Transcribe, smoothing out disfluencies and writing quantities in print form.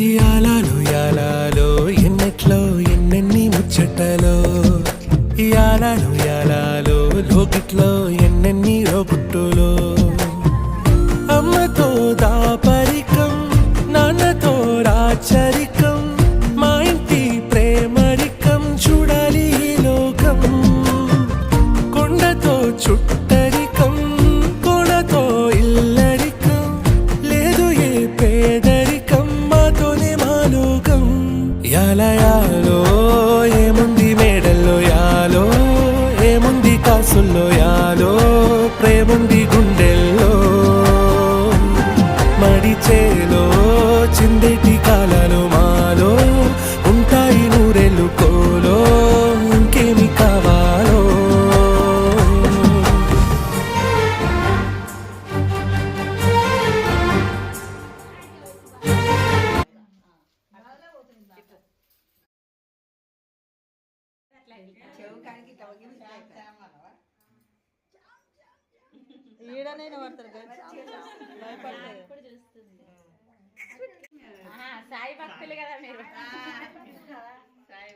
యాలాలో ఎన్నెట్లో ఎన్నెన్ని ముచ్చటలో యాలాలో లోకిట్లో ఎన్నెన్ని రోగుట్టులో అమ్మతో దాపరికం నాన్నతో రాచరికం మా ఇంటి ప్రేమరికం చూడాలి ఈ లోకం కొండతో చుట్టరికం కొనతో ఇల్లరికం లేదు ఏ పేదరికం మాతోనే మా లోకం యాలో ఏముంది మేడల్లో యాలో ఏముంది కాసుల్లో యాలో ప్రేముంది గుండెల్లో మడిచేలో చిందేటి కాలాలు మాలో ఉంటాయి నూరెళ్ళు కోలో ఇంకేమి కావాలో ఈడనైనా పడతారు సాయి భక్తులు కదా మీరు. సాయి